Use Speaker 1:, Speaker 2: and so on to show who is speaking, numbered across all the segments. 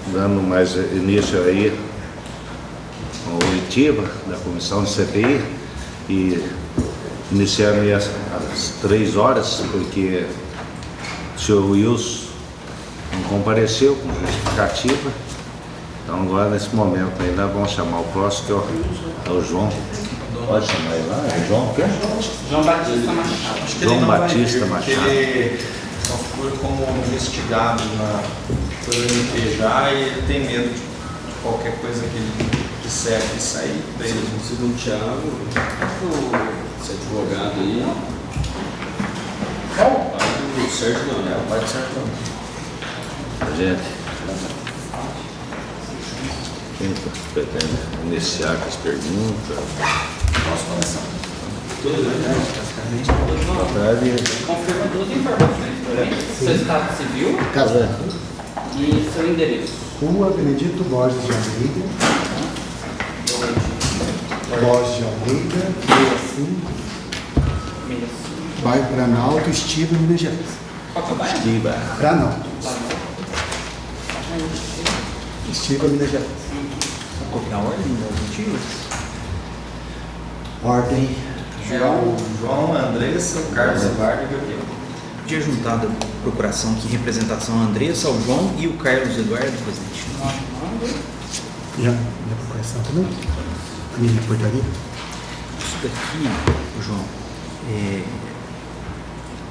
Speaker 1: Dando mais início aí ao oitiva da comissão de CPI e iniciando aí às 3 horas, porque o senhor Wilson não compareceu com justificativa. Então agora nesse momento ainda vamos chamar o próximo, que é o João. Pode chamar ele lá? É João o quê?
Speaker 2: João Batista Machado.
Speaker 1: João Batista Machado.
Speaker 3: Ele só figura como investigado na coisa do MPJ e ele tem medo de qualquer coisa que ele disser aqui sair dele.
Speaker 4: Segundo o Thiago, esse advogado aí, o pai do Sérgio não,
Speaker 3: O pai do Sérgio não.
Speaker 1: Gente, quem pretende iniciar com as perguntas?
Speaker 3: Posso começar?
Speaker 4: tudo, né?
Speaker 2: Confirma duas informações. Seu estado civil
Speaker 5: Casa
Speaker 2: e seu endereço.
Speaker 5: Rua Benedito Borges de Almeida, Borges de Almeida, 65, bairro Planalto, Estiva, Minas Gerais.
Speaker 2: Qual que é o bairro?
Speaker 1: Estiva.
Speaker 5: Planalto, Estiva, Minas Gerais.
Speaker 6: Qual que é a ordem das motivos?
Speaker 5: Ordem.
Speaker 3: João, Andressa, Carlos Eduardo e Gabriel.
Speaker 6: Dia juntado a procuração aqui, representação Andressa, o João e o Carlos Eduardo, presidente.
Speaker 5: Já, minha procuração também? A minha portaria?
Speaker 6: Isso daqui, João,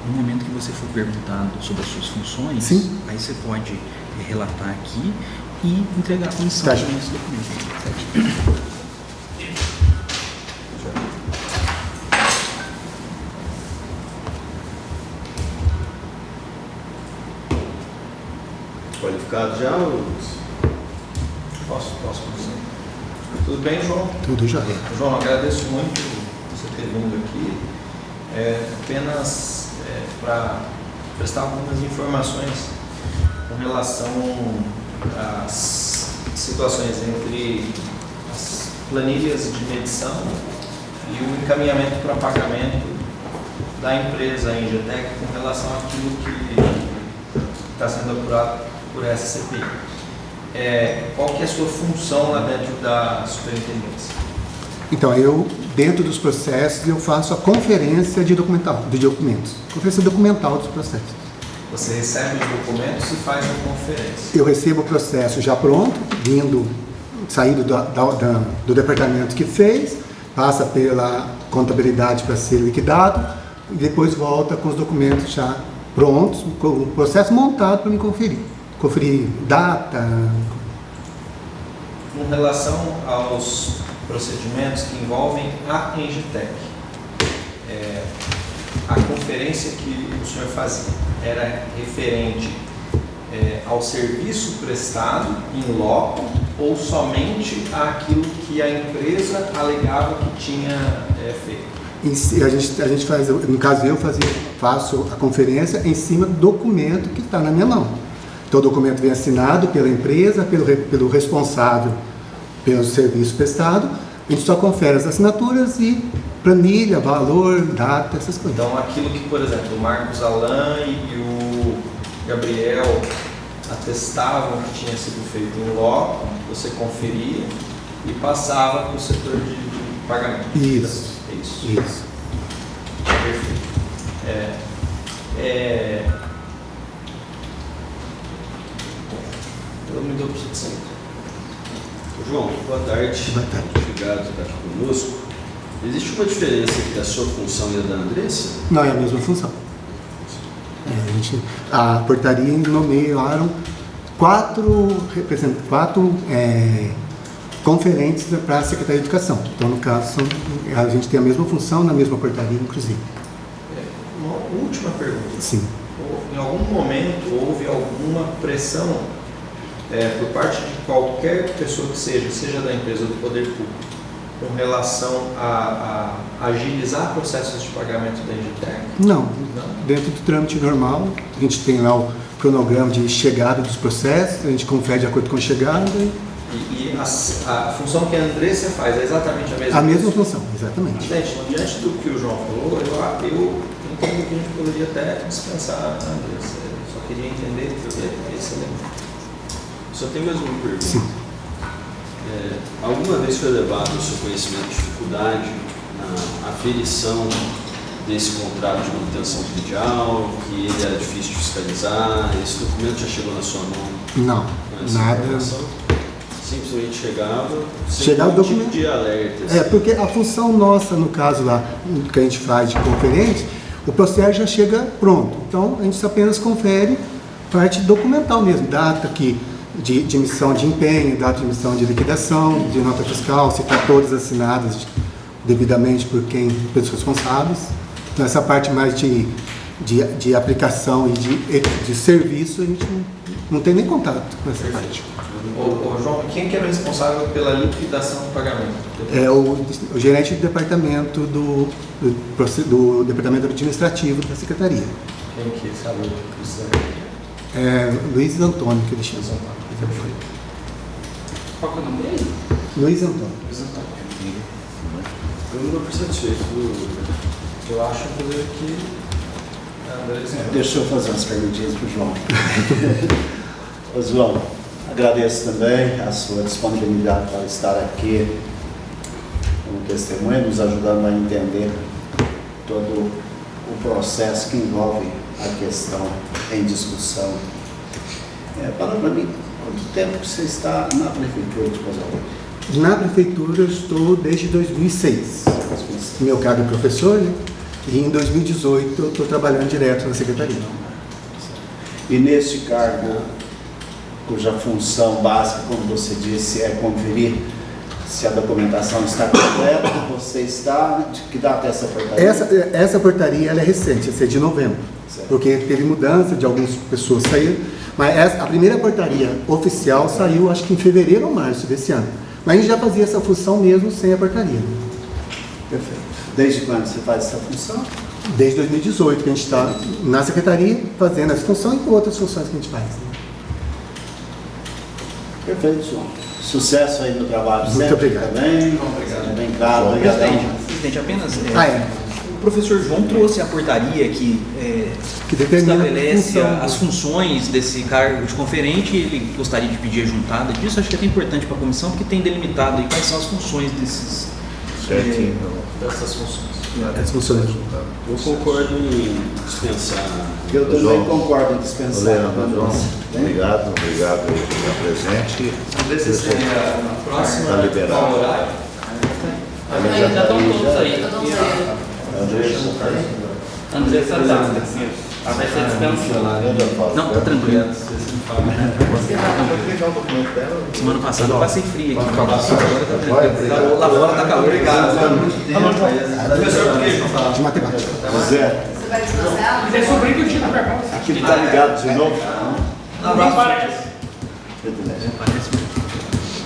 Speaker 6: no momento que você for perguntado sobre as suas funções,
Speaker 5: Sim.
Speaker 6: aí você pode relatar aqui e entregar a comissão
Speaker 5: Tá.
Speaker 6: também esse documento.
Speaker 4: Qualificado já, Lucas?
Speaker 3: Posso começar? Tudo bem, João?
Speaker 5: Tudo já.
Speaker 3: João, agradeço muito você ter vindo aqui. Apenas para prestar algumas informações com relação às situações entre as planilhas de medição e o encaminhamento para pagamento da empresa Engetec com relação àquilo que está sendo apurado por essa CPI. Qual que é a sua função lá dentro da superintendência?
Speaker 5: Então, eu, dentro dos processos, eu faço a conferência de documentos. Conferência documental dos processos.
Speaker 3: Você recebe os documentos e faz a conferência.
Speaker 5: Eu recebo o processo já pronto, saído do departamento que fez, passa pela contabilidade para ser liquidado e depois volta com os documentos já prontos, com o processo montado para me conferir. Conferir data.
Speaker 3: Com relação aos procedimentos que envolvem a Engetec, a conferência que o senhor fazia era referente ao serviço prestado em loco ou somente àquilo que a empresa alegava que tinha feito?
Speaker 5: A gente faz, no caso faço a conferência em cima do documento que está na minha mão. Então o documento vem assinado pela empresa, pelo responsável pelo serviço prestado. A gente só confere as assinaturas e planilha, valor, data, essas coisas.
Speaker 3: Então aquilo que, por exemplo, o Marcos Alain e o Gabriel atestavam que tinha sido feito em loco, você conferia e passava para o setor de pagamento.
Speaker 5: Isso.
Speaker 3: Isso. Perfeito. Eu me dou para você.
Speaker 4: João, boa tarde.
Speaker 5: Boa tarde.
Speaker 4: Obrigado por estar aqui conosco. Existe uma diferença entre a sua função e a da Andressa?
Speaker 5: Não, é a mesma função. A portaria nomearam 4 conferentes para a Secretaria de Educação. Então, no caso, a gente tem a mesma função na mesma portaria, inclusive.
Speaker 3: Uma última pergunta.
Speaker 5: Sim.
Speaker 3: Em algum momento houve alguma pressão por parte de qualquer pessoa que seja da empresa ou do poder público, com relação a agilizar processos de pagamento da Engetec?
Speaker 5: Não. Dentro do trâmite normal, a gente tem lá o cronograma de chegada dos processos, a gente confere de acordo com a chegada.
Speaker 3: E a função que a Andressa faz é exatamente a mesma?
Speaker 5: A mesma função, exatamente.
Speaker 3: Gente, diante do que o João falou, eu entendo que a gente poderia até dispensar a Andressa. Eu só queria entender esse elemento.
Speaker 4: Só tem mais uma pergunta.
Speaker 5: Sim.
Speaker 4: Alguma vez foi levado ao seu conhecimento dificuldade na aferição desse contrato de manutenção predial, que ele era difícil de fiscalizar? Esse documento já chegou na sua mão?
Speaker 5: Não,
Speaker 4: Essa
Speaker 5: nada.
Speaker 4: informação? Simplesmente chegava sem
Speaker 5: Chegava o
Speaker 4: nenhum tipo
Speaker 5: documento.
Speaker 4: de alerta.
Speaker 5: É, porque a função nossa, no caso lá, que a gente faz de conferente, o processo já chega pronto. Então, a gente apenas confere parte documental mesmo, data de emissão de empenho, data de emissão de liquidação, de nota fiscal, se está todas assinadas devidamente por pelos responsáveis. Então, essa parte mais de aplicação e de serviço, a gente não tem nem contato com essa parte.
Speaker 3: Ô, João, quem que era o responsável pela liquidação do pagamento?
Speaker 5: É o gerente do departamento do departamento administrativo da secretaria.
Speaker 3: Quem que sabe o que precisa?
Speaker 5: É Luiz Antônio, que ele chama.
Speaker 2: Qual que é o nome dele?
Speaker 5: Luiz Antônio.
Speaker 4: Eu não estou satisfeito.
Speaker 3: Eu acho que
Speaker 7: Deixa eu fazer umas perguntinhas para o João. Ô, João, agradeço também a sua disponibilidade para estar aqui como testemunha, nos ajudando a entender todo o processo que envolve a questão em discussão. Fala para mim, quanto tempo que você está na Prefeitura de Pouso Alegre?
Speaker 5: Na prefeitura eu estou desde 2006. Meu cargo é professor, né? E em 2018 eu estou trabalhando direto na secretaria.
Speaker 7: E neste cargo, cuja função básica, como você disse, é conferir se a documentação está completa, você está... De que data é essa portaria?
Speaker 5: Essa portaria ela é recente, essa é de novembro.
Speaker 7: Certo.
Speaker 5: Porque teve mudança de algumas pessoas saíram. Mas a primeira portaria oficial saiu acho que em fevereiro ou março desse ano. Mas a gente já fazia essa função mesmo sem a portaria.
Speaker 7: Perfeito. Desde quando você faz essa função?
Speaker 5: Desde 2018 que a gente está na secretaria fazendo essa função e outras funções que a gente faz. Né?
Speaker 7: Perfeito, João. Sucesso aí no trabalho
Speaker 5: Muito
Speaker 7: sempre
Speaker 5: obrigado.
Speaker 7: também.
Speaker 3: Obrigado.
Speaker 7: Bem claro, obrigadão.
Speaker 6: Presidente, apenas
Speaker 5: O
Speaker 6: professor João trouxe a portaria que
Speaker 5: Que determina a
Speaker 6: estabelece
Speaker 5: função.
Speaker 6: as funções desse cargo de conferente. Ele gostaria de pedir a juntada disso. Acho que é até importante para a comissão, porque tem delimitado aí quais são as funções desses.
Speaker 1: Certinho.
Speaker 3: Dessas funções.
Speaker 5: As funções.
Speaker 4: Eu concordo em dispensar.
Speaker 7: Eu também
Speaker 1: João.
Speaker 7: concordo em dispensar.
Speaker 1: Leandro, João, obrigado aí pelo presente.
Speaker 3: A próxima
Speaker 1: Tá liberado.
Speaker 3: qual horário?
Speaker 2: Já estão todos aí. Andressa Dada. Vai ser dispensado.
Speaker 6: Não, tá tranquilo. Semana passada eu passei frio aqui. Agora tá tranquilo. Lá fora tá calor.
Speaker 3: Professor, por que não falar?
Speaker 5: De matemática.
Speaker 7: Zé,
Speaker 2: É sobrinho que eu tinha na pergunta.
Speaker 7: aqui tá ligado de novo?
Speaker 2: Não parece.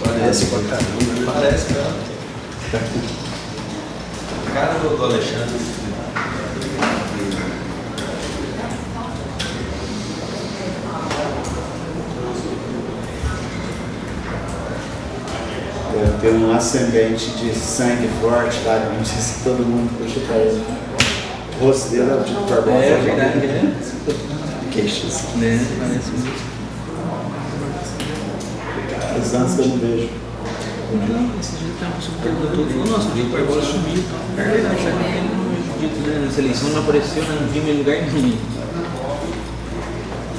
Speaker 3: Parece pra caramba. Parece, cara. Cara do Alexandre.
Speaker 7: Eu tenho um ascendente de sangue forte, tá? Não sei se todo mundo puxa pra ele. O rosto dele é o tipo Barbosa.
Speaker 6: É verdade, né?
Speaker 7: Queixas.
Speaker 6: Parece muito.
Speaker 7: Faz anos que eu não vejo.
Speaker 6: Não, esse dia tá perguntou, falou, nossa, o Vitor Barbosa sumiu. É verdade, já que ele não dito, né? Nessa eleição não apareceu, né? Não vimos em lugar nenhum.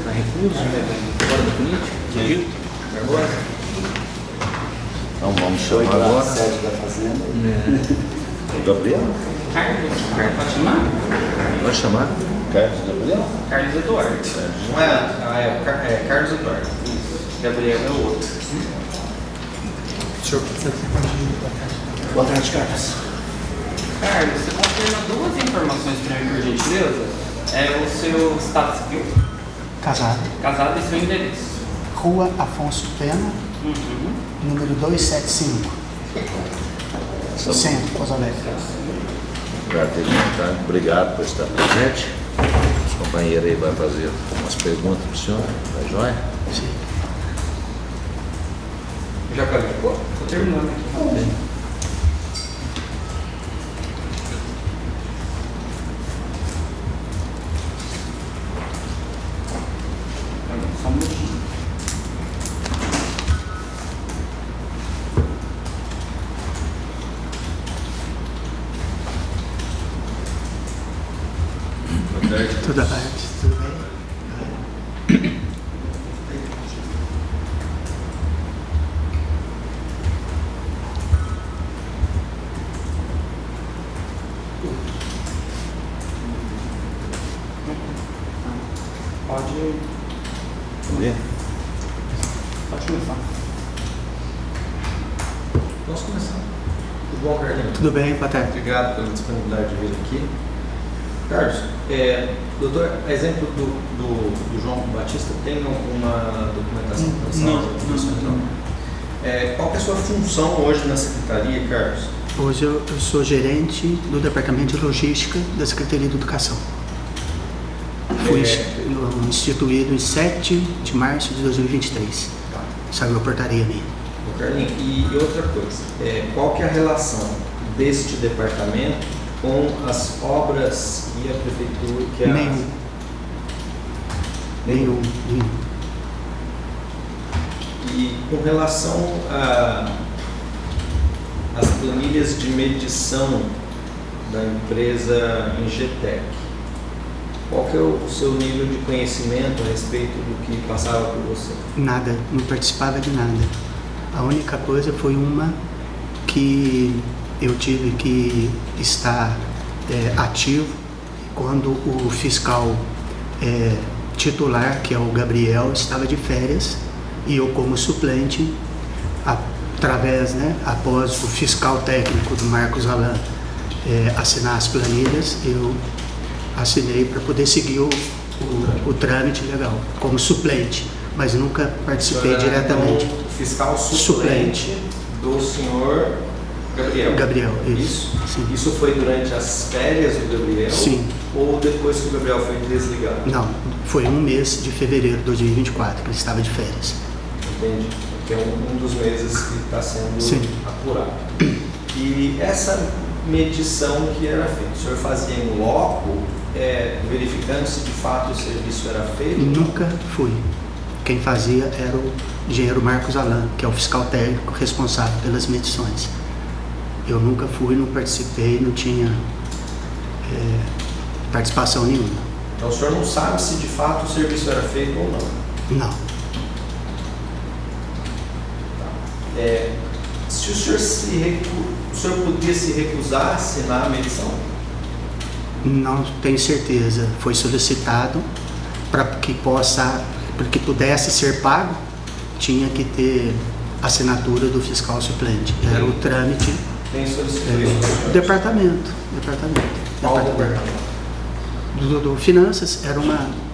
Speaker 6: Tá recluso, fora da política. Vitor Barbosa.
Speaker 1: Então vamos
Speaker 7: Foi
Speaker 1: chamar
Speaker 7: lá na
Speaker 1: agora
Speaker 7: sede da fazenda.
Speaker 1: o Gabriel.
Speaker 2: Carlos. Pode chamar?
Speaker 1: Pode chamar? Carlos Gabriel?
Speaker 2: Carlos Eduardo.
Speaker 3: Não é? É Carlos Eduardo.
Speaker 2: Gabriel é o outro.
Speaker 7: Boa tarde, Carlos.
Speaker 2: Carlos, você confirma duas informações para mim, por gentileza? É o seu estado civil,
Speaker 8: Casado.
Speaker 2: casado e seu endereço.
Speaker 8: Rua Afonso Pena, número 275. Centro, Pouso Alegre.
Speaker 1: Obrigado por estar presente. Os companheiros aí vão fazer umas perguntas para o senhor. Tá joia?
Speaker 8: Sim.
Speaker 3: Já qualificou?
Speaker 2: Estou terminando aqui. Só um minutinho.
Speaker 1: Vamos ver?
Speaker 2: Pode começar.
Speaker 3: Vamos começar. Tudo bom, Carlinhos?
Speaker 5: Tudo bem, boa tarde.
Speaker 3: Obrigado pela disponibilidade de vir aqui. Carlos, doutor, a exemplo do João Batista, tem alguma documentação? Qual que é a sua função hoje na Secretaria, Carlos?
Speaker 8: Hoje eu sou gerente do Departamento de Logística da Secretaria de Educação. Fui instituído em 7 de março de 2023. Saiu a portaria minha.
Speaker 3: Carlinhos, e outra coisa, qual que é a relação deste departamento com as obras e a prefeitura que é
Speaker 8: Nenhum.
Speaker 3: E com relação às planilhas de medição da empresa Ingetec, qual que é o seu nível de conhecimento a respeito do que passava por você?
Speaker 8: Nada, não participava de nada. A única coisa foi uma que eu tive que estar ativo quando o fiscal titular, que é o Gabriel, estava de férias e eu como suplente, após o fiscal técnico do Marcos Alan assinar as planilhas, eu assinei para poder seguir o trâmite legal, como suplente, mas nunca participei diretamente.
Speaker 3: O fiscal suplente do senhor Gabriel.
Speaker 8: Gabriel,
Speaker 3: Isso?
Speaker 8: Sim.
Speaker 3: Isso foi durante as férias do Gabriel?
Speaker 8: Sim.
Speaker 3: Ou depois que o Gabriel foi desligado?
Speaker 8: Não, foi um mês de fevereiro de 2024 que ele estava de férias.
Speaker 3: Entendi. Que é um dos meses que está sendo
Speaker 8: Sim.
Speaker 3: apurado. E essa medição que era feita, o senhor fazia em loco, verificando se de fato o serviço era feito?
Speaker 8: Nunca fui. Quem fazia era o engenheiro Marcos Alan, que é o fiscal técnico responsável pelas medições. Eu nunca fui, não participei, não tinha participação nenhuma.
Speaker 3: Então o senhor não sabe se de fato o serviço era feito ou não?
Speaker 8: Não.
Speaker 3: Se o senhor podia se recusar a assinar a medição?
Speaker 8: Não tenho certeza. Foi solicitado para que pudesse ser pago, tinha que ter assinatura do fiscal suplente. Era o trâmite.
Speaker 3: Quem solicitou isso?
Speaker 8: Departamento.
Speaker 3: Qual departamento?
Speaker 8: Do Finanças, era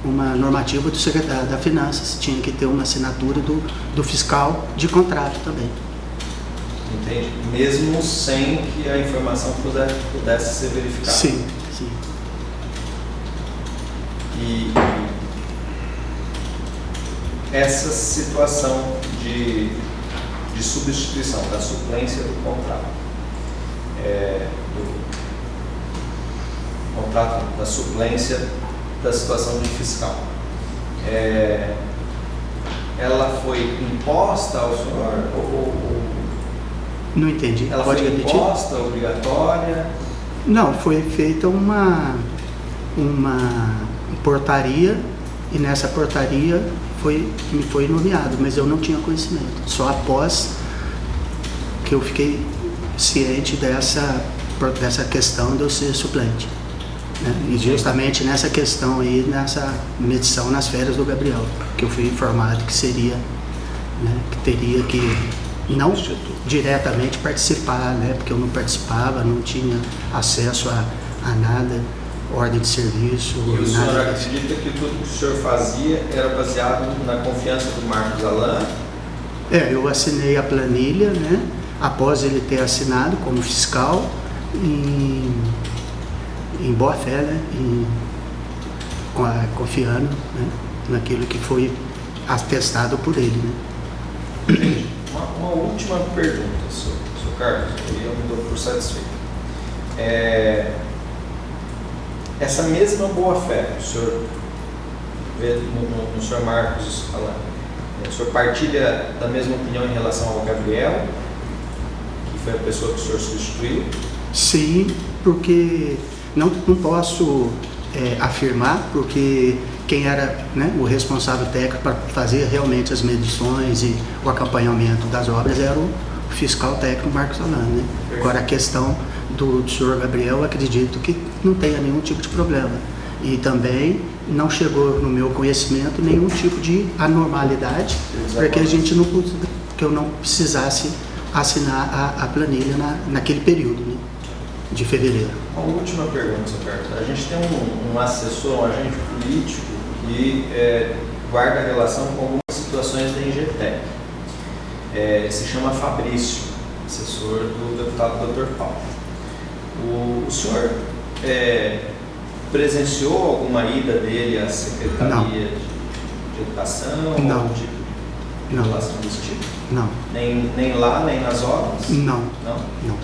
Speaker 8: uma normativa do secretário da Finanças, tinha que ter uma assinatura do fiscal de contrato também.
Speaker 3: Entende? Mesmo sem que a informação pudesse ser verificada.
Speaker 8: Sim.
Speaker 3: E essa situação de substituição da suplência do contrato, do contrato da suplência da situação de fiscal, ela foi imposta ao senhor ou
Speaker 8: Não entendi.
Speaker 3: ela
Speaker 8: Pode
Speaker 3: foi
Speaker 8: repetir?
Speaker 3: imposta, obrigatória?
Speaker 8: Não, foi feita uma portaria e nessa portaria me foi nomeado, mas eu não tinha conhecimento. Só após que eu fiquei ciente dessa questão de eu ser suplente. Né? E justamente nessa questão aí, nessa medição nas férias do Gabriel, que eu fui informado que seria, né, que teria que não diretamente participar, né, porque eu não participava, não tinha acesso a nada, ordem de serviço,
Speaker 3: E o senhor
Speaker 8: nada.
Speaker 3: acredita que tudo que o senhor fazia era baseado na confiança do Marcos Alan?
Speaker 8: Eu assinei a planilha, né, após ele ter assinado como fiscal, em boa fé, né, confiando, né, naquilo que foi atestado por ele. Né.
Speaker 3: Uma última pergunta, senhor Carlos, e eu me dou por satisfeito. Essa mesma boa-fé que o senhor vê no senhor Marcos Alan, o senhor partilha da mesma opinião em relação ao Gabriel, que foi a pessoa que o senhor substituiu?
Speaker 8: Sim, porque não posso afirmar, porque quem era, né, o responsável técnico para fazer realmente as medições e o acompanhamento das obras era o fiscal técnico Marcos Alan. Né? Agora a questão do senhor Gabriel, eu acredito que não tenha nenhum tipo de problema. E também não chegou no meu conhecimento nenhum tipo de anormalidade para que a gente não, que eu não precisasse assinar a planilha naquele período, né, de fevereiro.
Speaker 3: Uma última pergunta, seu Carlos. A gente tem um assessor, um agente político que guarda relação com algumas situações da Ingetec. Se chama Fabrício, assessor do deputado Dr. Paulo. O senhor presenciou alguma ida dele à Secretaria de Educação?
Speaker 8: Não.
Speaker 3: Algum tipo de
Speaker 8: Não.
Speaker 3: relação desse tipo?
Speaker 8: Não,
Speaker 3: Nem lá, nem nas obras?
Speaker 8: não,
Speaker 3: Não?
Speaker 8: não.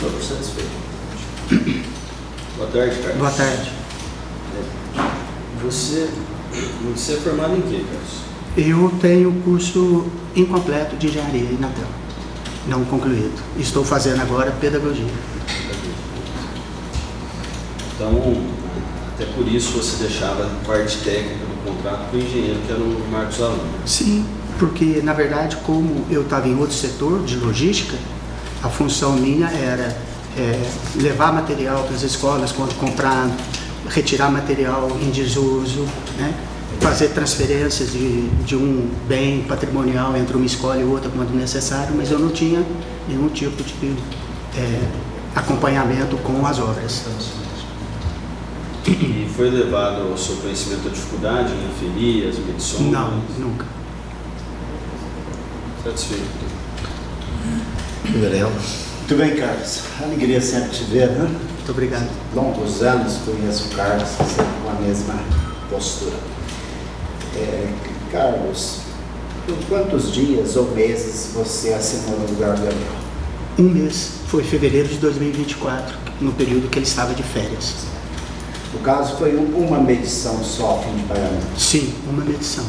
Speaker 3: Não estou satisfeito.
Speaker 4: Boa tarde, Carlos.
Speaker 8: Boa tarde.
Speaker 4: Você é formado em quê, Carlos?
Speaker 8: Eu tenho curso incompleto de engenharia em Inatel, não concluído. Estou fazendo agora pedagogia.
Speaker 4: Então, até por isso você deixava a parte técnica do contrato para o engenheiro, que era o Marcos Alan.
Speaker 8: Sim, porque na verdade, como eu estava em outro setor de logística, a função minha era levar material para as escolas quando comprado, retirar material em desuso, né? Fazer transferências de um bem patrimonial entre uma escola e outra quando necessário, mas eu não tinha nenhum tipo de acompanhamento com as obras.
Speaker 4: E foi levado ao seu conhecimento a dificuldade em aferir as medições?
Speaker 8: Não, nunca.
Speaker 4: Satisfeito.
Speaker 1: Gabriel.
Speaker 7: Muito bem, Carlos. Alegria sempre te ver, né?
Speaker 8: Muito obrigado.
Speaker 7: Longos anos conheço o Carlos, sempre com a mesma postura. Carlos, por quantos dias ou meses você assinou no lugar do Gabriel?
Speaker 8: Um mês, foi fevereiro de 2024, no período que ele estava de férias.
Speaker 7: No caso, foi uma medição só, fim de pagamento.
Speaker 8: Sim, uma medição.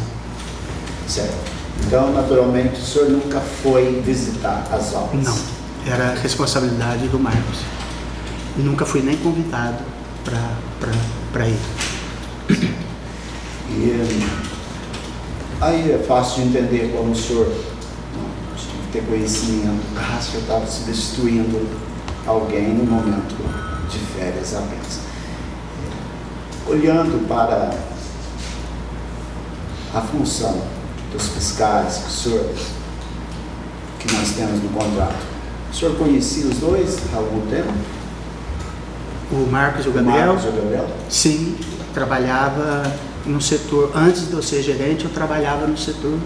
Speaker 7: Certo. Então, naturalmente, o senhor nunca foi visitar as obras?
Speaker 8: Não, era responsabilidade do Marcos. Nunca fui nem convidado para ir.
Speaker 7: E aí é fácil de entender como o senhor ter conhecimento do caso, eu estava substituindo alguém no momento de férias apenas. Olhando para a função dos fiscais que nós temos no contrato, o senhor conhecia os dois há algum tempo?
Speaker 8: O Marcos e o Gabriel?
Speaker 7: Marcos e o Gabriel?
Speaker 8: Sim, trabalhava no setor, antes de eu ser gerente, eu trabalhava no setor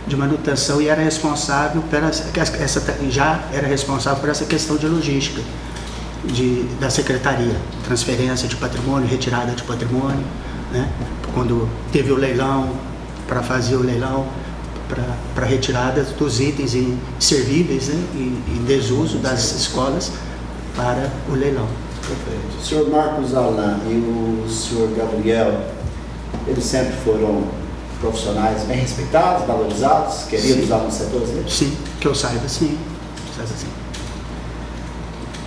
Speaker 8: de manutenção e era responsável já era responsável por essa questão de logística da secretaria, transferência de patrimônio, retirada de patrimônio, né? Quando teve o leilão, para fazer o leilão, para retirada dos itens inservíveis, né? em desuso das escolas para o leilão.
Speaker 7: Perfeito. O senhor Marcos Alan e o senhor Gabriel, eles sempre foram profissionais bem respeitados, valorizados, queridos lá no setor?
Speaker 8: Sim, que eu saiba, sim. Saiba, sim.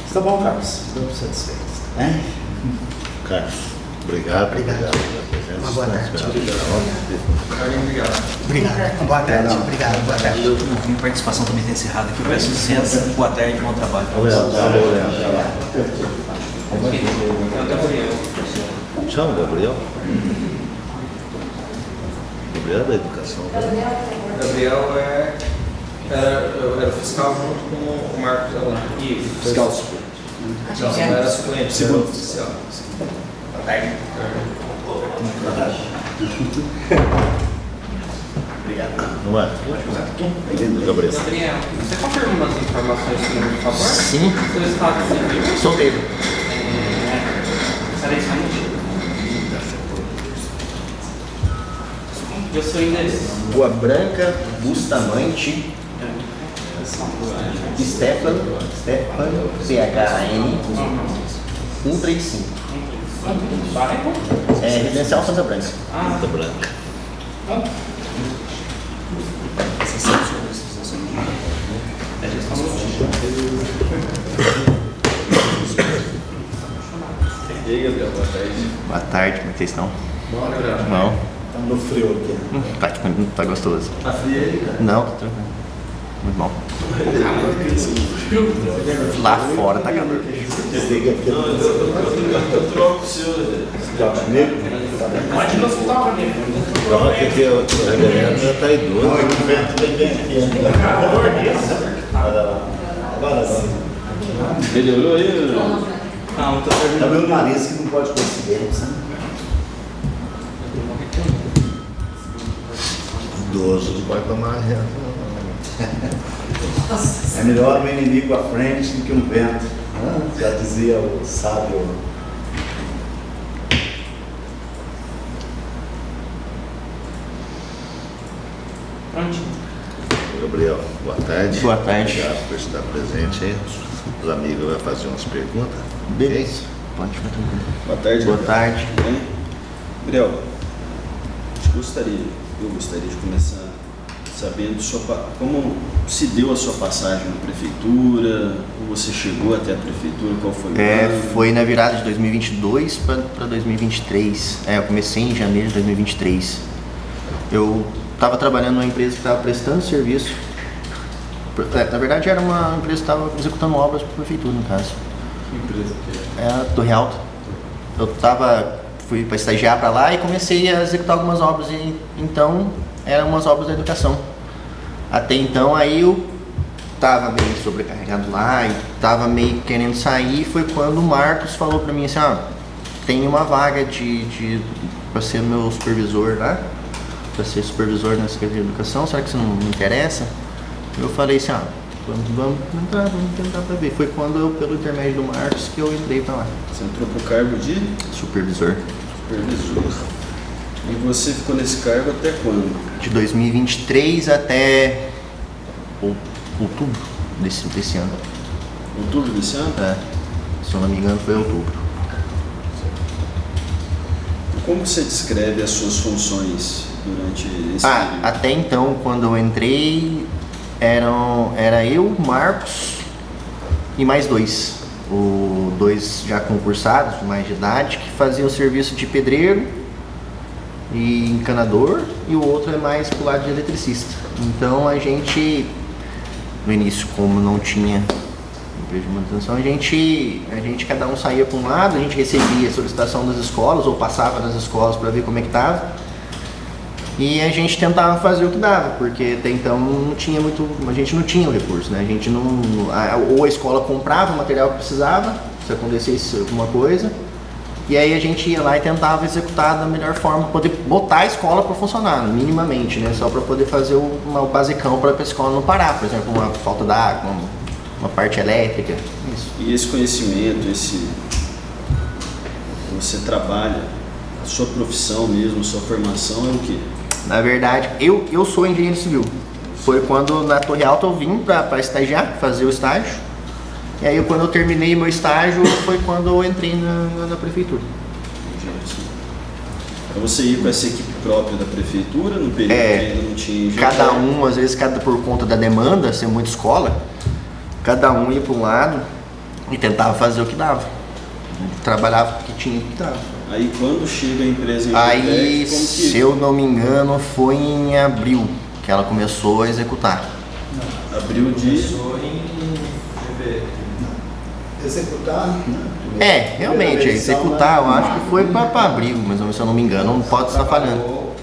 Speaker 7: Está bom, Carlos. Estou satisfeito. Né?
Speaker 1: Carlos, obrigado.
Speaker 8: Obrigado.
Speaker 1: pela presença.
Speaker 8: Uma boa tarde.
Speaker 3: Obrigado.
Speaker 8: Obrigado. Boa tarde. Obrigado. Boa tarde.
Speaker 6: Minha participação também tem encerrado aqui. Eu peço licença. Boa tarde, bom trabalho.
Speaker 1: Chama o Gabriel. Gabriel é da educação.
Speaker 3: Gabriel era fiscal junto com o Marcos Alan.
Speaker 2: Isso.
Speaker 7: Fiscal suplente.
Speaker 3: Não era suplente,
Speaker 7: Segundo.
Speaker 3: era oficial.
Speaker 1: Não é? Gabriel.
Speaker 2: Gabriel, você confirma umas informações comigo, por favor?
Speaker 6: Sim.
Speaker 2: Seu estado civil?
Speaker 6: Solteiro.
Speaker 2: Será isso aí? E o seu endereço?
Speaker 9: Rua Branca, Bustamante, Stefan, PHN, 135.
Speaker 2: Bairro?
Speaker 9: Residencial Santa Branca.
Speaker 1: Santa Branca.
Speaker 4: E aí, Gabriel, boa tarde.
Speaker 9: Boa tarde, como é que vocês estão?
Speaker 3: Bom, Gabriel.
Speaker 9: Bom,
Speaker 7: Estamos no frio aqui.
Speaker 9: tá gostoso.
Speaker 3: Tá frio aí, cara?
Speaker 9: Não, tá tranquilo. Muito bom. Lá fora tá calor.
Speaker 7: Desliga aqui.
Speaker 4: Eu troco o seu.
Speaker 7: Tá comigo?
Speaker 6: Pode ir no hospital pra mim.
Speaker 1: Só porque o reverendo já está idoso.
Speaker 4: Melhorou aí?
Speaker 6: Não, tô
Speaker 7: Tá
Speaker 6: terminando.
Speaker 7: meu nariz que não pode conseguir, sabe?
Speaker 1: Idoso não vai tomar reação.
Speaker 7: É melhor um inimigo à frente do que um vento. Já dizia o sábio.
Speaker 2: Prontinho.
Speaker 1: Gabriel, boa tarde.
Speaker 9: Boa tarde.
Speaker 1: Obrigado por estar presente aí. Os amigos vão fazer umas perguntas.
Speaker 9: Beleza. Pode ficar tranquilo.
Speaker 4: Boa tarde,
Speaker 9: Boa
Speaker 4: Gabriel.
Speaker 9: tarde.
Speaker 4: Tudo bem? Gabriel, eu gostaria de começar sabendo como se deu a sua passagem na prefeitura, como você chegou até a prefeitura, qual foi o ano?
Speaker 9: Foi na virada de 2022 para 2023. Eu comecei em janeiro de 2023. Eu estava trabalhando numa empresa que estava prestando serviço. Na verdade, era uma empresa que estava executando obras para a prefeitura, no caso.
Speaker 3: Que empresa que é?
Speaker 9: É a Torre Alta. Fui para estagiar para lá e comecei a executar algumas obras. E então, eram umas obras da educação. Até então, aí eu estava meio sobrecarregado lá e estava meio querendo sair. Foi quando o Marcos falou para mim assim, tem uma vaga para ser meu supervisor lá, para ser supervisor na Secretaria de Educação, será que você não me interessa? Eu falei assim, vamos tentar para ver. Foi quando eu, pelo intermédio do Marcos, que eu entrei para lá.
Speaker 4: Você entrou para o cargo de
Speaker 9: Supervisor.
Speaker 4: supervisor. E você ficou nesse cargo até quando?
Speaker 9: De 2023 até outubro desse ano.
Speaker 4: Outubro desse ano?
Speaker 9: Se eu não me engano, foi outubro.
Speaker 4: Como você descreve as suas funções durante esse período?
Speaker 9: Até então, quando eu entrei, era eu, Marcos e mais dois. Dois já concursados, de mais de idade, que faziam o serviço de pedreiro e encanador, e o outro é mais pro lado de eletricista. Então a gente, no início, como não tinha empresa de manutenção, a gente cada um saía para um lado, a gente recebia a solicitação das escolas ou passava nas escolas para ver como é que estava. E a gente tentava fazer o que dava, porque até então a gente não tinha o recurso, né? Ou a escola comprava o material que precisava, se acontecesse alguma coisa, e aí a gente ia lá e tentava executar da melhor forma, poder botar a escola para funcionar, minimamente, né? Só para poder fazer o basicão para a escola não parar, por exemplo, uma falta d'água, uma parte elétrica, isso.
Speaker 4: E esse conhecimento, você trabalha, a sua profissão mesmo, a sua formação é o quê?
Speaker 9: Na verdade, eu sou engenheiro civil. Foi quando na Torre Alta eu vim para estagiar, fazer o estágio. E aí quando eu terminei meu estágio foi quando eu entrei na prefeitura.
Speaker 4: Engenheiro civil. Então você ia com essa equipe própria da prefeitura, no período que ainda não tinha engenheiro?
Speaker 9: Cada um, às vezes, por conta da demanda, ser muita escola, cada um ia para um lado e tentava fazer o que dava. Trabalhava o que tinha que dava.
Speaker 4: Aí quando chega a empresa em
Speaker 9: Aí, se eu não me engano, foi em abril que ela começou a executar.
Speaker 4: Abril de...
Speaker 3: Começou em fevereiro.
Speaker 7: Executar, né?
Speaker 9: Realmente, executar, eu acho que foi para abril, mas se eu não me engano, não pode estar falhando.
Speaker 3: Trabalhou,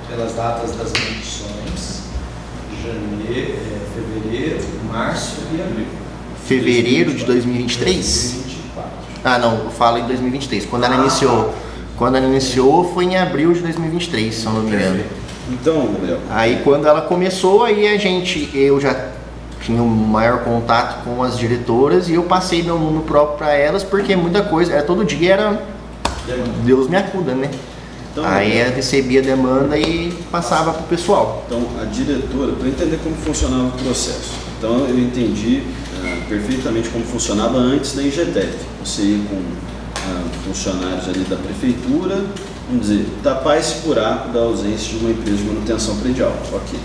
Speaker 3: pelas datas das eleições, fevereiro, março e abril.
Speaker 9: Fevereiro de 2023?
Speaker 3: 2024.
Speaker 9: Não, eu falo em 2023. Quando ela iniciou foi em abril de 2023, se eu não me engano.
Speaker 4: Então, Gabriel,
Speaker 9: Aí quando ela começou, aí eu já tinha um maior contato com as diretoras e eu passei meu número próprio para elas, porque muita coisa, todo dia era Deus me acuda, né?
Speaker 4: Então,
Speaker 9: aí ela recebia a demanda e passava pro pessoal.
Speaker 4: Então, a diretora, para entender como funcionava o processo, então eu entendi perfeitamente como funcionava antes da Ingetep. Você ia com funcionários ali da prefeitura, vamos dizer, tapar esse buraco da ausência de uma empresa de manutenção predial. Ok.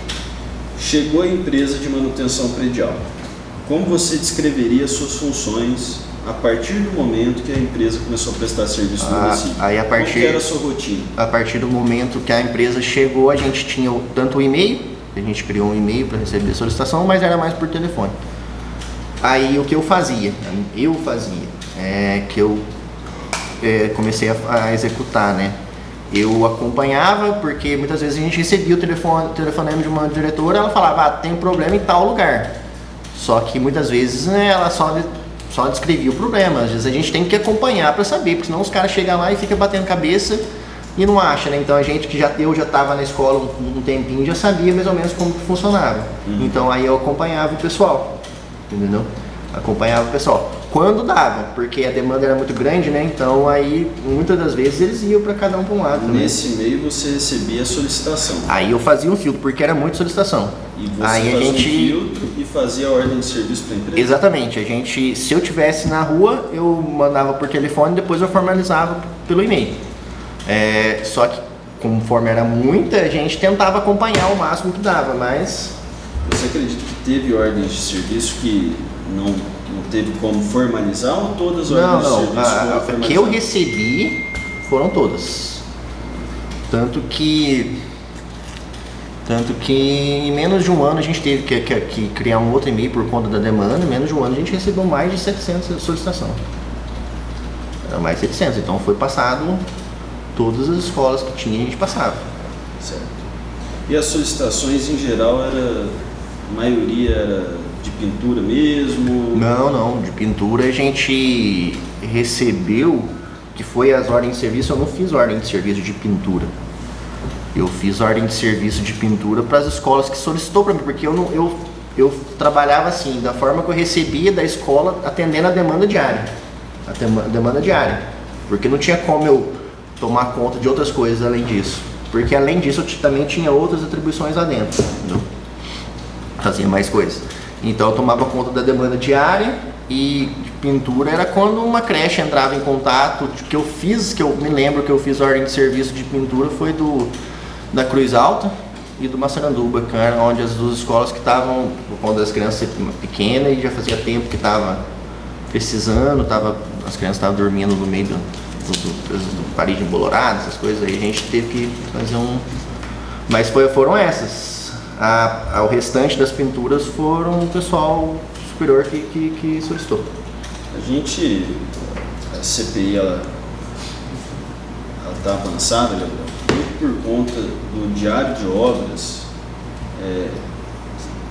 Speaker 4: Chegou a empresa de manutenção predial. Como você descreveria as suas funções a partir do momento que a empresa começou a prestar serviço no município? Qual que era a sua rotina?
Speaker 9: A partir do momento que a empresa chegou, a gente tinha tanto o e-mail, a gente criou um e-mail para receber a solicitação, mas era mais por telefone. Aí o que eu fazia é que eu comecei a executar, né? Eu acompanhava, porque muitas vezes a gente recebia o telefonema de uma diretora, ela falava, tem um problema em tal lugar. Só que muitas vezes, né, ela só descrevia o problema. Às vezes a gente tem que acompanhar para saber, porque senão os caras chegam lá e ficam batendo cabeça e não acha, né? Então a gente eu já estava na escola um tempinho, já sabia mais ou menos como que funcionava. Então aí eu acompanhava o pessoal, entendeu? Acompanhava o pessoal. Quando dava, porque a demanda era muito grande, né? Então aí muitas das vezes eles iam para cada um para um lado.
Speaker 4: Nesse meio você recebia a solicitação.
Speaker 9: Aí eu fazia um filtro, porque era muita solicitação.
Speaker 4: E você
Speaker 9: aí
Speaker 4: fazia um filtro e fazia a ordem de serviço para a empresa?
Speaker 9: Exatamente. Se eu tivesse na rua, eu mandava por telefone, depois eu formalizava pelo e-mail. Só que conforme era muita, a gente tentava acompanhar o máximo que dava, mas...
Speaker 4: Você acredita que teve ordens de serviço que não teve como formalizar, ou todas as ordens de serviço foram formalizadas?
Speaker 9: Que eu recebi foram todas. Tanto que em menos de um ano a gente teve que criar um outro e-mail por conta da demanda. Em menos de um ano a gente recebeu mais de 700 solicitações. Era mais de 700, então foi passado todas as escolas que tinha, a gente passava.
Speaker 4: Certo. E as solicitações em geral a maioria era de pintura mesmo?
Speaker 9: Não, de pintura a gente recebeu, que foi as ordens de serviço. Eu não fiz ordem de serviço de pintura. Eu fiz ordem de serviço de pintura para as escolas que solicitou para mim, porque eu trabalhava assim, da forma que eu recebia da escola, atendendo a demanda diária. Porque não tinha como eu tomar conta de outras coisas além disso. Porque além disso eu também tinha outras atribuições lá dentro, entendeu? Fazia mais coisas. Então eu tomava conta da demanda diária, e de pintura era quando uma creche entrava em contato. Que eu me lembro que eu fiz ordem de serviço de pintura foi da Cruz Alta e do Massaranduba, que era onde as duas escolas que estavam, por conta das crianças pequenas, e já fazia tempo que estava precisando, as crianças estavam dormindo no meio do parede embolorada, essas coisas aí, a gente teve que fazer mas foram essas. O restante das pinturas foram o pessoal superior que solicitou.
Speaker 4: A CPI, ela está avançada, Gabriel, muito por conta do diário de obras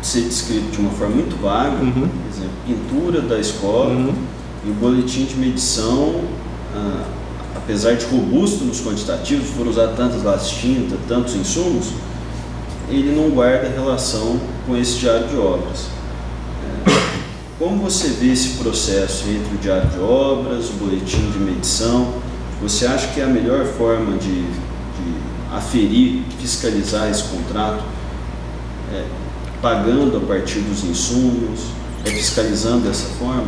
Speaker 4: ser descrito de uma forma muito vaga, por exemplo, pintura da escola, e o boletim de medição, apesar de robusto nos quantitativos, foram usar tantas latas de tinta, tantos insumos, ele não guarda relação com esse diário de obras. Como você vê esse processo entre o diário de obras, o boletim de medição? Você acha que é a melhor forma de aferir, fiscalizar esse contrato pagando a partir dos insumos, fiscalizando dessa forma,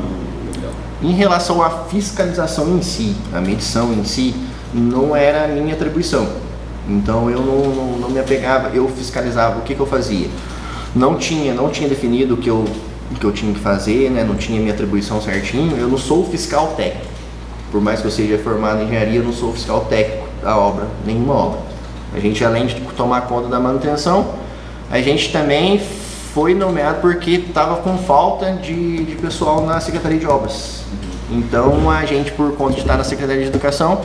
Speaker 4: Gabriel?
Speaker 9: Em relação à fiscalização em si, a medição em si, não era a minha atribuição. Então eu não me apegava, eu fiscalizava. O que eu fazia? Não tinha definido o que eu tinha que fazer, né? Não tinha minha atribuição certinho. Eu não sou fiscal técnico. Por mais que eu seja formado em engenharia, eu não sou fiscal técnico da obra, nenhuma obra. A gente, além de tomar conta da manutenção, a gente também foi nomeado porque estava com falta de pessoal na Secretaria de Obras. Então a gente, por conta de estar na Secretaria de Educação,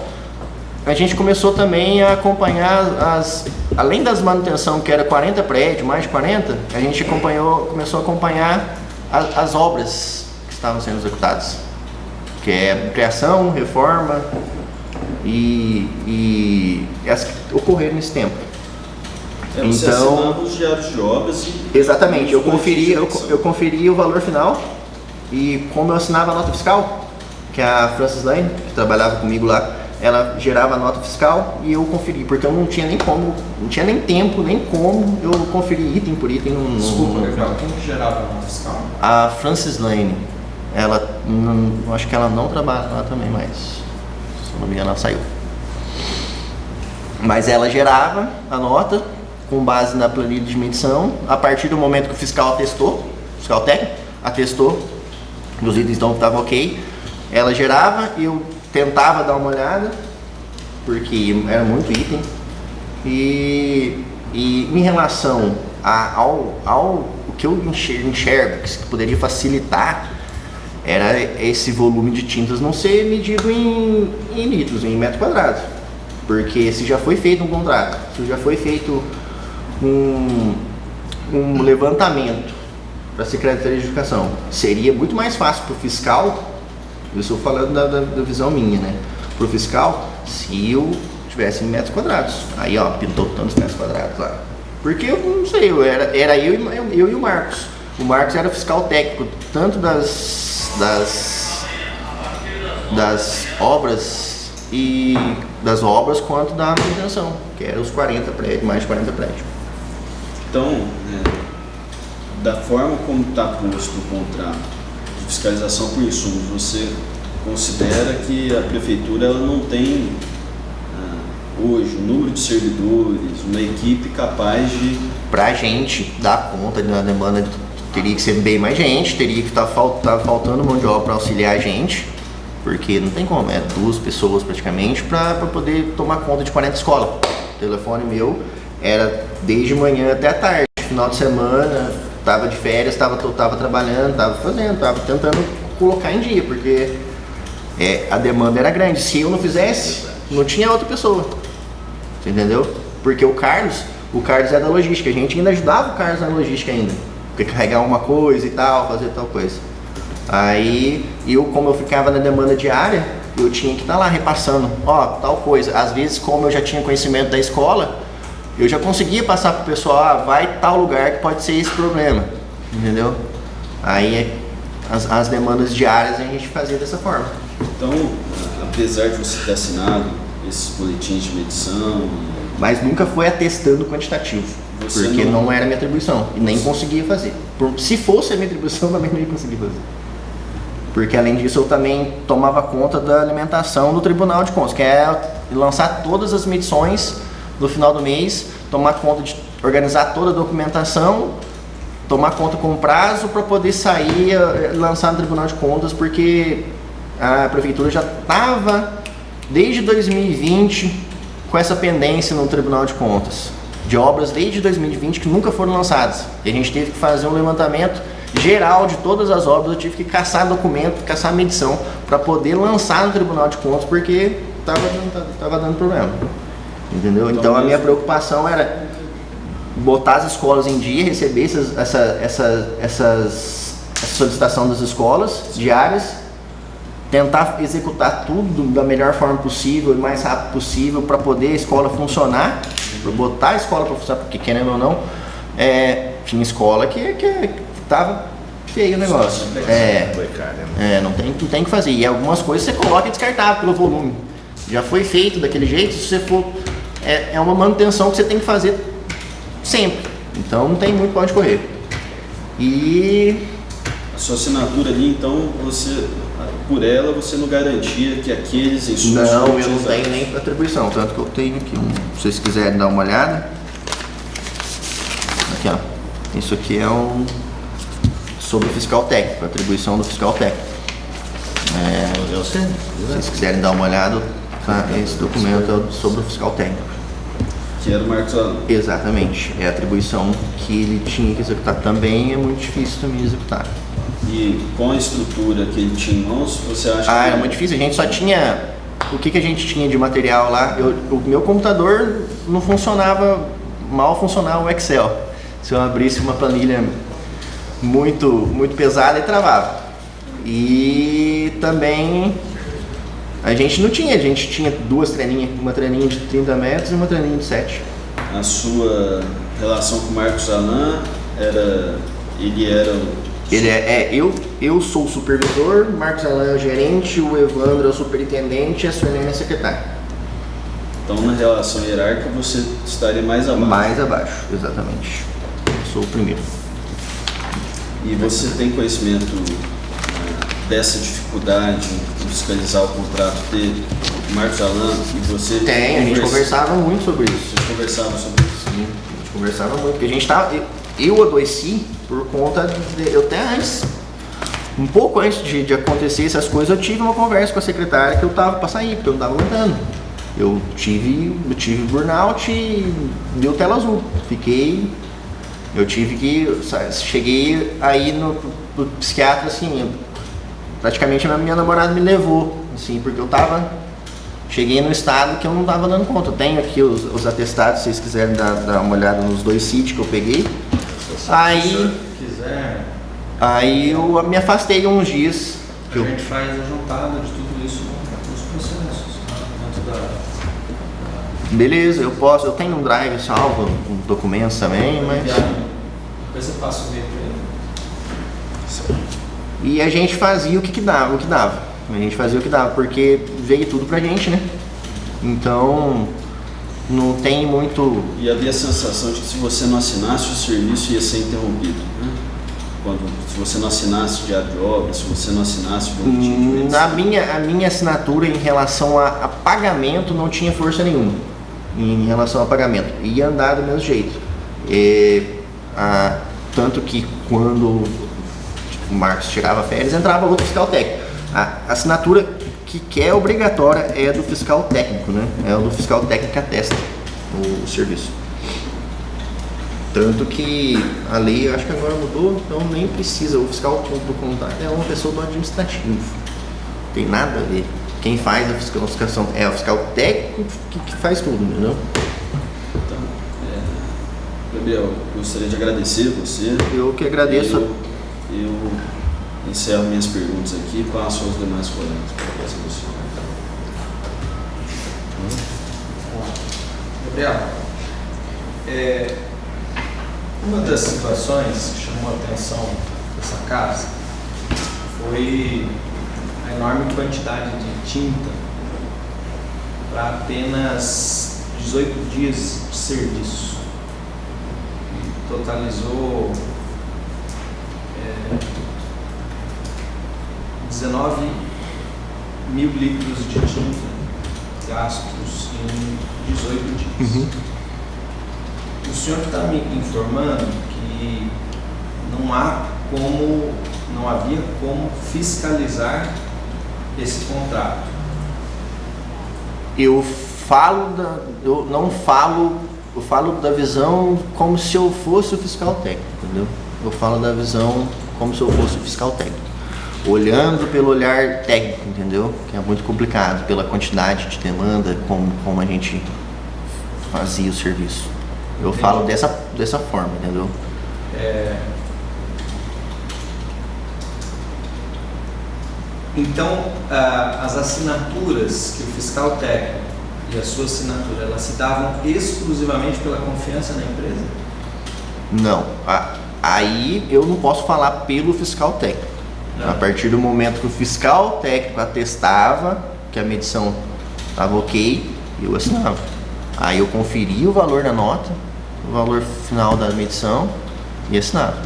Speaker 9: a gente começou também a acompanhar além das manutenção, que era 40 prédios, mais de 40, a gente começou a acompanhar as obras que estavam sendo executadas, que é ampliação, reforma e as que ocorreram nesse tempo.
Speaker 4: Você assinava os diários de obras e...
Speaker 9: Exatamente, eu conferia o valor final, e como eu assinava a nota fiscal, que a Francis Lane, que trabalhava comigo lá, ela gerava a nota fiscal e eu conferi, porque eu não tinha nem tempo, nem como eu conferir item por item.
Speaker 3: Desculpa, Gabriel, quem que gerava a nota fiscal?
Speaker 9: A Francis Lane. Acho que ela não trabalha lá também mais. Se não me engano, ela saiu. Mas ela gerava a nota com base na planilha de medição. A partir do momento que o fiscal atestou, o fiscal técnico atestou, os itens então estavam ok, ela gerava e eu tentava dar uma olhada, porque era muito item, e em relação ao que eu enxergo que poderia facilitar, era esse volume de tintas não ser medido em litros, em metro quadrado. Porque se já foi feito um contrato, se já foi feito um levantamento para a Secretaria de Educação, seria muito mais fácil para o fiscal, eu estou falando da visão minha, né? Para o fiscal, se eu tivesse em metros quadrados. Aí, ó, pintou tantos metros quadrados lá. Porque eu não sei, era eu e o Marcos. O Marcos era fiscal técnico, tanto das obras quanto da manutenção, que era os 40 prédios, mais de 40 prédios.
Speaker 4: Então, da forma como está posto o contrato de fiscalização por insumos, você considera que a prefeitura ela não tem hoje um número de servidores, uma equipe capaz de...
Speaker 9: Pra gente dar conta da demanda, teria que ser bem mais gente, teria que estar faltando mão de obra para auxiliar a gente, porque não tem como, 2 pessoas praticamente para poder tomar conta de 40 escolas. O telefone meu era desde manhã até a tarde, final de semana, estava de férias, estava trabalhando, estava tentando colocar em dia, porque a demanda era grande. Se eu não fizesse, não tinha outra pessoa, você entendeu? Porque o Carlos é da logística, a gente ainda ajudava o Carlos na logística ainda, porque carregar uma coisa e tal, fazer tal coisa. Aí, como eu ficava na demanda diária, eu tinha que estar lá repassando, tal coisa. Às vezes, como eu já tinha conhecimento da escola, eu já conseguia passar pro pessoal, vai tal lugar que pode ser esse problema, entendeu? Aí, as demandas diárias a gente fazia dessa forma.
Speaker 4: Então, apesar de você ter assinado esses boletins de medição...
Speaker 9: Mas nunca foi atestando quantitativo, porque não era minha atribuição, e nem conseguia fazer. Se fosse a minha atribuição, também não ia conseguir fazer. Porque além disso eu também tomava conta da alimentação do Tribunal de Contas, que é lançar todas as medições no final do mês, tomar conta de organizar toda a documentação, tomar conta com prazo para poder sair, lançar no Tribunal de Contas, porque a Prefeitura já estava desde 2020 com essa pendência no Tribunal de Contas, de obras desde 2020 que nunca foram lançadas. E a gente teve que fazer um levantamento geral de todas as obras, eu tive que caçar documento, caçar medição para poder lançar no Tribunal de Contas, porque estava dando problema, entendeu? Então a minha preocupação era botar as escolas em dia, receber essa solicitação das escolas diárias, tentar executar tudo da melhor forma possível e mais rápido possível para poder a escola funcionar, para botar a escola para funcionar, porque querendo ou não, tinha escola que tava feio o negócio. Não tem que fazer. E algumas coisas você coloca descartável pelo volume. Já foi feito daquele jeito, se você for. É uma manutenção que você tem que fazer sempre. Então não tem muito pra onde correr. E
Speaker 4: a sua assinatura ali, então, por ela você não garantia que aqueles insumos...
Speaker 9: Não, eu não tenho nem atribuição, tanto que eu tenho aqui, se vocês quiserem dar uma olhada. Aqui, ó. Isso aqui é sobre o fiscal técnico, a atribuição do fiscal técnico. Se vocês quiserem dar uma olhada, tá? Esse documento é sobre o fiscal técnico.
Speaker 4: Que era o Marcos Alan.
Speaker 9: Exatamente, é a atribuição que ele tinha que executar. Também é muito difícil também executar.
Speaker 4: E com a estrutura que ele tinha em mãos, você acha que...
Speaker 9: Era muito difícil, a gente só tinha... O que a gente tinha de material lá? O meu computador não funcionava, mal funcionava o Excel. Se eu abrisse uma planilha muito pesada, ele travava. E também a gente não tinha, a gente tinha 2 treninhas, uma treninha de 30 metros e uma treninha de 7.
Speaker 4: A sua relação com o Marcos Alan
Speaker 9: eu sou o supervisor, Marcos Alan é o gerente, o Evandro é o superintendente e a Suelene é a secretária.
Speaker 4: Então, na relação hierárquica, você estaria mais abaixo?
Speaker 9: Mais abaixo, exatamente. Eu sou o primeiro.
Speaker 4: E você tem conhecimento dessa dificuldade em fiscalizar o contrato dele, Marcos Alan, e você...
Speaker 9: Tem, a gente conversava muito sobre isso.
Speaker 4: Vocês conversavam sobre isso?
Speaker 9: Sim, a gente conversava muito, porque a gente tava... Eu adoeci por conta de... Eu até antes, um pouco antes de acontecer essas coisas, eu tive uma conversa com a secretária que eu tava pra sair, porque eu não tava aguentando. Eu tive burnout e deu tela azul. Cheguei aí no psiquiatra assim, praticamente a minha namorada me levou, assim, porque cheguei num estado que eu não estava dando conta. Eu tenho aqui os atestados, se vocês quiserem dar uma olhada nos 2 sítios que eu peguei. Aí eu me afastei uns dias.
Speaker 3: A gente faz a juntada de tudo isso nos processos, dentro da...
Speaker 9: Beleza, eu tenho um drive salvo, documentos também, mas...
Speaker 3: Depois você passa o vídeo pra ele.
Speaker 9: E a gente fazia o que dava. A gente fazia o que dava, porque veio tudo pra gente, né? Então, não tem muito...
Speaker 4: E havia a sensação de que se você não assinasse o serviço ia ser interrompido, né? Se você não assinasse o diário de obra, se você não assinasse o boletim de medição.
Speaker 9: A minha assinatura em relação a pagamento não tinha força nenhuma. Em relação a pagamento. Ia andar do mesmo jeito. Tanto que quando o Marcos tirava férias, entrava outro fiscal técnico. A assinatura que é obrigatória é do fiscal técnico, né? É o do fiscal técnico que atesta o serviço. Tanto que a lei, acho que agora mudou, então nem precisa. O fiscal do contrato é uma pessoa do administrativo. Não tem nada a ver. Quem faz a fiscalização é o fiscal técnico que faz tudo, entendeu?
Speaker 4: Então, Gabriel, gostaria de agradecer você.
Speaker 9: Eu que agradeço.
Speaker 4: Eu encerro minhas perguntas aqui e passo aos demais colegas para fazer o senhor.
Speaker 3: Gabriel, uma das situações que chamou a atenção dessa casa foi a enorme quantidade de tinta para apenas 18 dias de serviço. E totalizou 19 mil litros de tinta gastos em 18 dias.
Speaker 9: Uhum.
Speaker 3: O senhor está me informando que não havia como fiscalizar esse contrato.
Speaker 9: Eu falo da visão como se eu fosse o fiscal técnico, entendeu? Eu falo da visão como se eu fosse o fiscal técnico, olhando pelo olhar técnico, entendeu? Que é muito complicado, pela quantidade de demanda, como a gente fazia o serviço. Eu
Speaker 3: Entendi.
Speaker 9: falo dessa forma, entendeu?
Speaker 3: Então, as assinaturas que o fiscal técnico e a sua assinatura, elas se davam exclusivamente pela confiança na empresa?
Speaker 9: Não. Aí eu não posso falar pelo fiscal técnico.
Speaker 3: Não.
Speaker 9: A partir do momento que o fiscal técnico atestava que a medição estava ok, eu assinava. Aí eu conferia o valor da nota, o valor final da medição e assinava.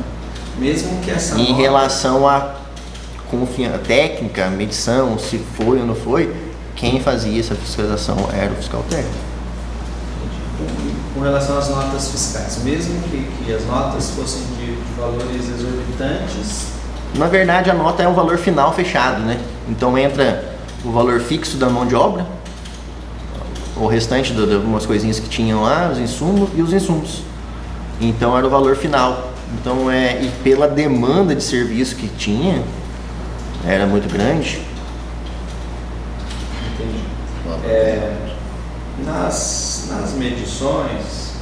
Speaker 3: Mesmo que essa
Speaker 9: Em
Speaker 3: nota...
Speaker 9: relação à técnica, medição, se foi ou não foi, quem fazia essa fiscalização era o fiscal técnico.
Speaker 3: Com relação às notas fiscais, mesmo que as notas fossem de valores exorbitantes...
Speaker 9: Na verdade, a nota é um valor final fechado, né? Então entra o valor fixo da mão de obra, o restante de algumas coisinhas que tinham lá, os insumos e os insumos. Então era o valor final. Então e pela demanda de serviço que tinha, era muito grande.
Speaker 3: Entendi. Nas medições,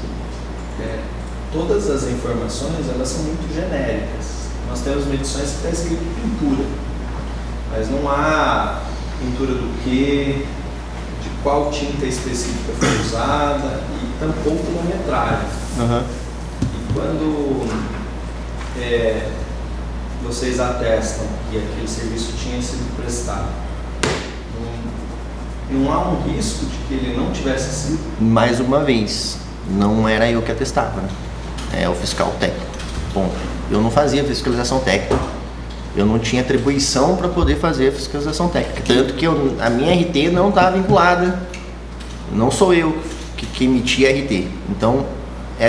Speaker 3: todas as informações elas são muito genéricas. Nós temos medições que está escrito pintura, mas não há pintura do que, de qual tinta específica foi usada e tampouco quilometragem.
Speaker 9: Uhum.
Speaker 3: E quando vocês atestam que aquele serviço tinha sido prestado, não há um risco de que ele não tivesse sido?
Speaker 9: Mais uma vez, não era eu que atestava, né? É o fiscal técnico. Bom, eu não fazia fiscalização técnica. Eu não tinha atribuição para poder fazer a fiscalização técnica. Tanto que a minha RT não está vinculada. Não sou eu que emitia a RT. Então,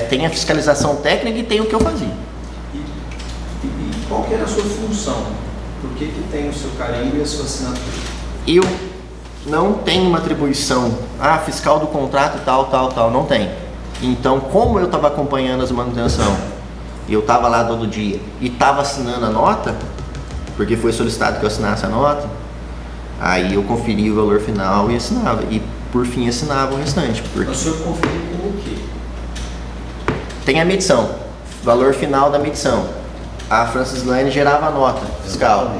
Speaker 9: tem a fiscalização técnica e tem o que eu fazia.
Speaker 3: E qual que era a sua função? Por que tem o seu carimbo e a sua assinatura?
Speaker 9: Eu não tenho uma atribuição, fiscal do contrato e tal, não tem. Então, como eu estava acompanhando as manutenção, eu estava lá todo dia e estava assinando a nota, porque foi solicitado que eu assinasse a nota. Aí eu conferi o valor final e assinava. E por fim assinava o restante. Porque
Speaker 3: O senhor conferiu com o quê?
Speaker 9: tem a medição, valor final da medição. A Francislane gerava a nota fiscal.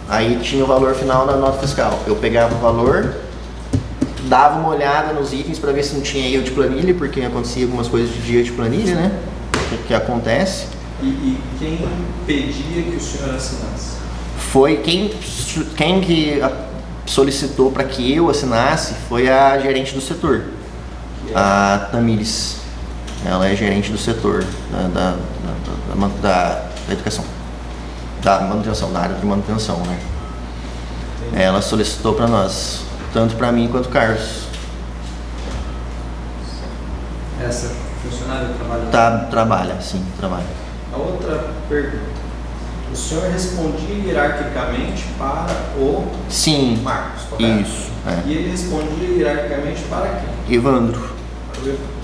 Speaker 9: Aí tinha o valor final da nota fiscal. Eu pegava o valor, dava uma olhada nos itens para ver se não tinha erro de planilha, porque acontecia algumas coisas de dia de planilha, né? Que acontece.
Speaker 3: E quem pedia que o senhor assinasse?
Speaker 9: Foi quem que solicitou para que eu assinasse foi a gerente do setor, a Tamires. Ela é gerente do setor da educação, da manutenção, da área de manutenção, né? Ela solicitou para nós, tanto para mim quanto o Carlos.
Speaker 3: Essa funcionária trabalha?
Speaker 9: Trabalha, sim, trabalha.
Speaker 3: A outra pergunta. O senhor respondia hierarquicamente para o
Speaker 9: Sim,
Speaker 3: Marcos, correto?
Speaker 9: isso. É.
Speaker 3: E ele respondia hierarquicamente para quem?
Speaker 9: Evandro.
Speaker 3: Para o Evandro.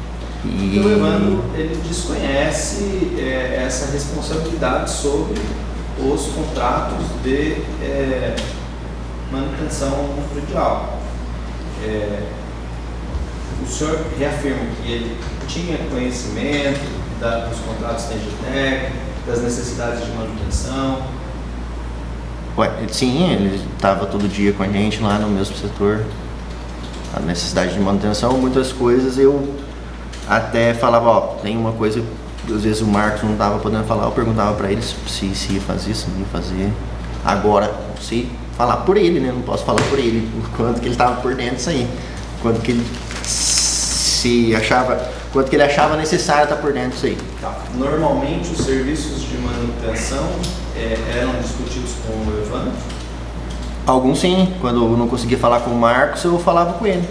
Speaker 3: Porque o Evandro, ele desconhece essa responsabilidade sobre os contratos de manutenção predial. O senhor reafirma que ele tinha conhecimento dos contratos da EGTEC, das necessidades de manutenção?
Speaker 9: Sim, ele estava todo dia com a gente lá no mesmo setor. A necessidade de manutenção, muitas coisas eu até falava, ó, tem uma coisa, às vezes o Marcos não estava podendo falar, eu perguntava para ele se ia fazer, se não ia fazer. Agora, não sei falar por ele, né? Não posso falar por ele, o quanto que ele estava por dentro disso aí. Quanto que ele quanto que ele achava necessário estar por dentro disso aí.
Speaker 3: Tá. Normalmente os serviços de manutenção eram discutidos com o Evandro?
Speaker 9: Alguns sim, quando eu não conseguia falar com o Marcos, eu falava com ele.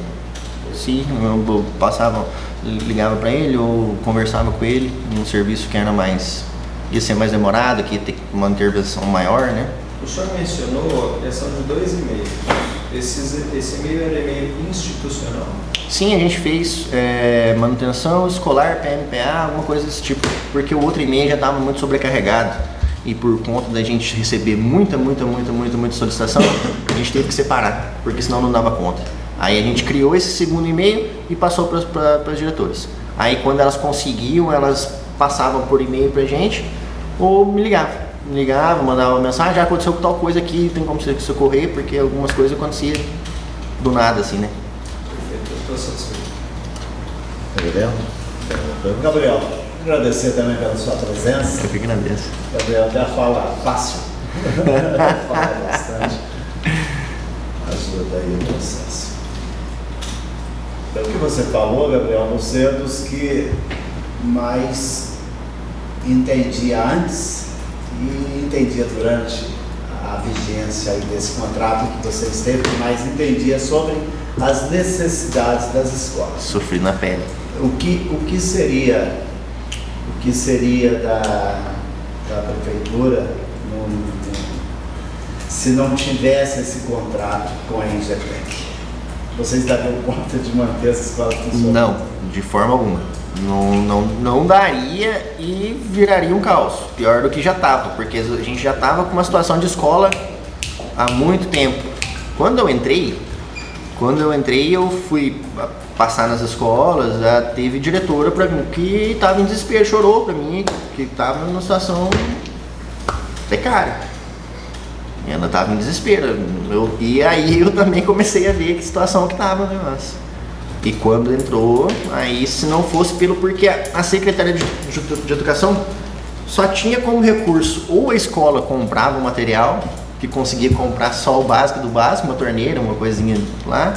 Speaker 9: Sim, eu ligava para ele ou conversava com ele num serviço que ia ser mais demorado, que ia ter uma intervenção maior, né?
Speaker 3: O senhor mencionou a questão de 2 e-mails. Esse e-mail era e-mail institucional?
Speaker 9: Sim, a gente fez manutenção escolar, PMPA, alguma coisa desse tipo, porque o outro e-mail já estava muito sobrecarregado e por conta da gente receber muita solicitação, a gente teve que separar, porque senão não dava conta. Aí a gente criou esse segundo e-mail e passou para as diretoras. Aí quando elas conseguiam, elas passavam por e-mail para a gente ou me ligavam, mandavam uma mensagem, já aconteceu tal coisa aqui, tem como você socorrer, porque algumas coisas aconteciam do nada assim, né?
Speaker 3: Perfeito, eu estou satisfeito.
Speaker 7: Gabriel, agradecer também pela sua presença.
Speaker 9: Eu que agradeço.
Speaker 7: Gabriel já fala fácil, fala bastante, ajuda aí o processo. Pelo que você falou, Gabriel, você é dos que mais entendia antes e entendia durante a vigência aí desse contrato que você esteve, que mais entendia sobre as necessidades das escolas.
Speaker 9: Sofri na pele.
Speaker 7: O que seria da prefeitura se não tivesse esse contrato com a EGTEC? Vocês dariam conta de manter essa escola funcionando?
Speaker 9: Não, de forma alguma. Não daria e viraria um caos. Pior do que já estava, porque a gente já estava com uma situação de escola há muito tempo. Quando eu entrei, eu fui passar nas escolas, já teve diretora para mim que estava em desespero, chorou para mim, que estava numa situação precária. Ela estava em desespero. E aí eu também comecei a ver que situação que estava o negócio. E quando entrou, aí se não fosse porque a Secretaria de Educação só tinha como recurso ou a escola comprava o material, que conseguia comprar só o básico do básico, uma torneira, uma coisinha lá,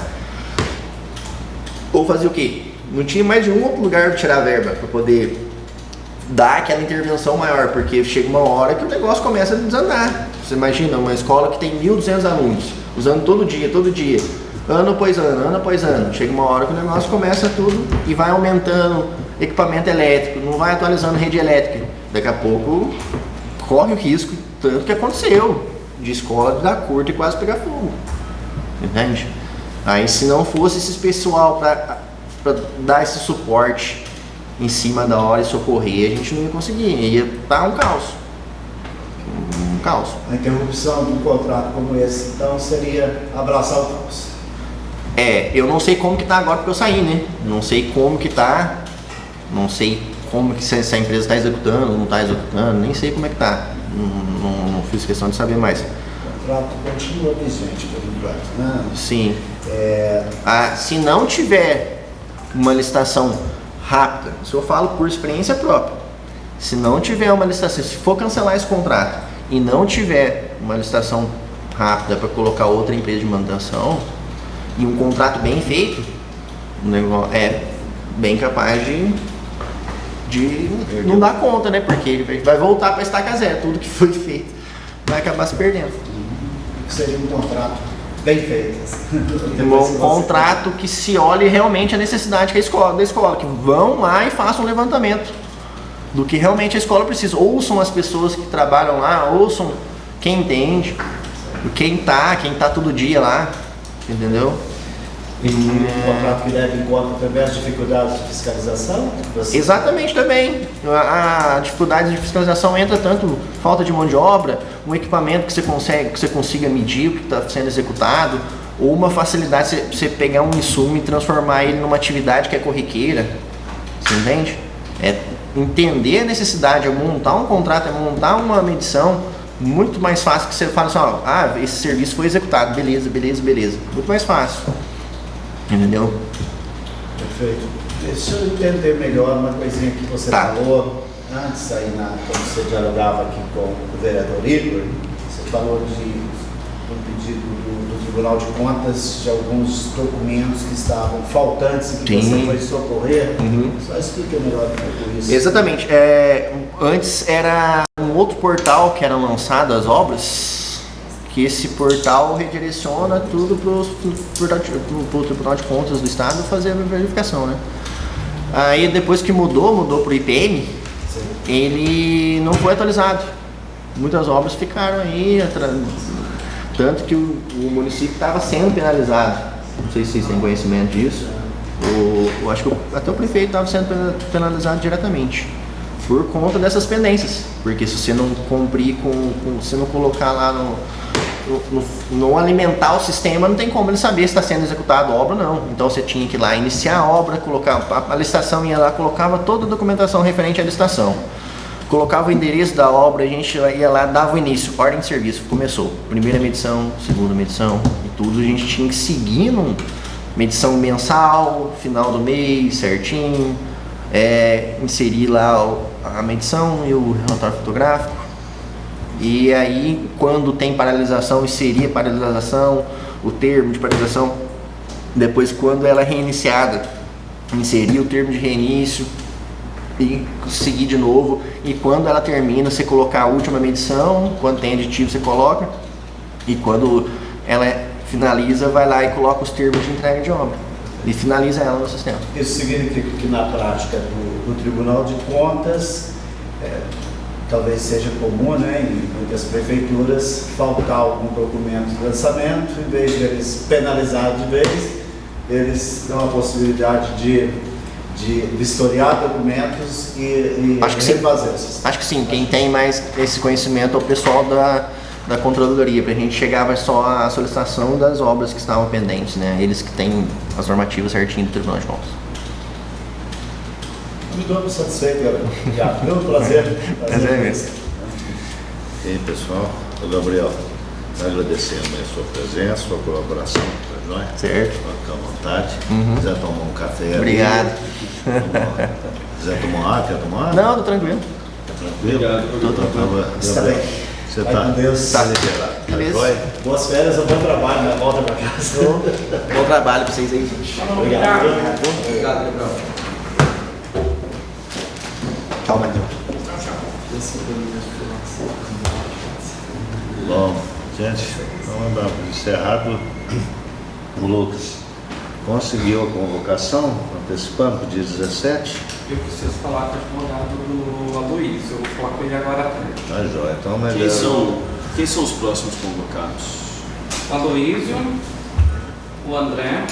Speaker 9: ou fazia o quê? Não tinha mais de um outro lugar para tirar verba, para poder dar aquela intervenção maior, porque chega uma hora que o negócio começa a desandar. Você imagina uma escola que tem 1.200 alunos, usando todo dia, ano após ano. Chega uma hora que o negócio começa tudo e vai aumentando equipamento elétrico, não vai atualizando rede elétrica. Daqui a pouco corre o risco, tanto que aconteceu, de escola dar curto e quase pegar fogo. Entende? Aí se não fosse esse pessoal para dar esse suporte em cima da hora e socorrer, a gente não ia conseguir, ia estar um caos. caos.
Speaker 7: A interrupção de um contrato como esse, então, seria abraçar o caos.
Speaker 9: Eu não sei como que tá agora porque eu saí, né? Não sei como que tá, não sei como que se a empresa está executando ou não está executando, nem sei como é que tá. Não fiz questão de saber mais.
Speaker 7: O contrato continua vigente por enquanto, né?
Speaker 9: Sim. Se não tiver uma licitação rápida, se eu falo por experiência própria, se não tiver uma licitação, se for cancelar esse contrato e não tiver uma licitação rápida para colocar outra empresa de manutenção e um contrato bem feito, o negócio é bem capaz de não dar conta, né? Porque ele vai voltar para estaca zero, tudo que foi feito vai acabar se perdendo.
Speaker 7: Seria um contrato bem feito.
Speaker 9: Um contrato que se olhe realmente a necessidade da escola, que vão lá e façam um levantamento do que realmente a escola precisa. Ouçam as pessoas que trabalham lá, ouçam quem entende, quem tá todo dia lá, entendeu?
Speaker 7: E um contrato que leva em conta também as dificuldades de fiscalização?
Speaker 9: Exatamente, também. A dificuldade de fiscalização entra tanto falta de mão de obra, um equipamento que você consiga medir o que está sendo executado, ou uma facilidade de você pegar um insumo e transformar ele numa atividade que é corriqueira. Você entende? É entender a necessidade, é montar um contrato, é montar uma medição muito mais fácil que você fala assim, esse serviço foi executado, beleza. Muito mais fácil. Entendeu?
Speaker 7: Perfeito. Deixa eu entender melhor uma coisinha que você falou antes, aí quando você dialogava aqui com o vereador Igor, você falou do pedido do Tribunal de Contas de alguns documentos que estavam faltantes e que você foi socorrer. Só explica melhor um pouco isso.
Speaker 9: Exatamente. Antes era um outro portal que era lançado as obras, que esse portal redireciona tudo para o Tribunal de Contas do Estado fazer a verificação, né? Aí depois que mudou para o IPM, ele não foi atualizado. Muitas obras ficaram aí, tanto que o município estava sendo penalizado. Não sei se vocês têm conhecimento disso. Eu acho que até o prefeito estava sendo penalizado diretamente por conta dessas pendências. Porque se você não cumprir se você não colocar lá não alimentar o sistema, não tem como ele saber se está sendo executada a obra ou não. Então você tinha que ir lá iniciar a obra, colocar a licitação, ia lá, colocava toda a documentação referente à licitação, colocava o endereço da obra, a gente ia lá, dava o início, ordem de serviço, começou, primeira medição, segunda medição e tudo, a gente tinha que seguir medição mensal, final do mês, certinho, inserir lá a medição e o relatório fotográfico. E aí, quando tem paralisação, inserir a paralisação, o termo de paralisação. Depois, quando ela é reiniciada, inserir o termo de reinício e seguir de novo. E quando ela termina, você colocar a última medição, quando tem aditivo você coloca. E quando ela finaliza, vai lá e coloca os termos de entrega de obra. E finaliza ela no sistema.
Speaker 7: Isso significa que na prática do Tribunal de Contas, talvez seja comum, né, em muitas prefeituras, faltar algum documento de lançamento, em vez de eles penalizar de vez, eles dão a possibilidade de vistoriar documentos e refazer.
Speaker 9: Acho que sim. Quem tem mais esse conhecimento é o pessoal da Controladoria, para a gente chegava só a solicitação das obras que estavam pendentes, né? Eles que têm as normativas certinho do Tribunal de Contas.
Speaker 7: Me dou satisfeito, Gabriel. Meu prazer.
Speaker 9: Prazer mesmo.
Speaker 1: E aí, pessoal, o Gabriel, agradecendo a sua presença, sua colaboração, tá joia?
Speaker 9: Certo.
Speaker 1: Fica à vontade.
Speaker 9: Uhum.
Speaker 1: Quiser tomar um café.
Speaker 9: Obrigado.
Speaker 1: Quiser tomar água, quer tomar água?
Speaker 9: Não, tô tranquilo.
Speaker 1: Tá tranquilo?
Speaker 4: Obrigado.
Speaker 7: Está bem.
Speaker 1: Você
Speaker 7: Vai
Speaker 1: tá?
Speaker 7: com Deus.
Speaker 1: Tá liberado.
Speaker 9: Beleza.
Speaker 1: Tá joia?
Speaker 7: Boas férias, um bom trabalho na volta para casa.
Speaker 9: Bom trabalho pra vocês aí, gente.
Speaker 7: Obrigado.
Speaker 3: Obrigado, Gabriel.
Speaker 9: Tchau, Matheus.
Speaker 1: Bom, gente, vamos dar por encerrado. O Lucas conseguiu a convocação, antecipando para o dia 17.
Speaker 2: Eu preciso falar com o advogado do Aloysio, eu vou falar com ele agora à tarde.
Speaker 1: Tá joia, então melhor.
Speaker 4: Quem são os próximos convocados?
Speaker 2: O Aloysio, o André,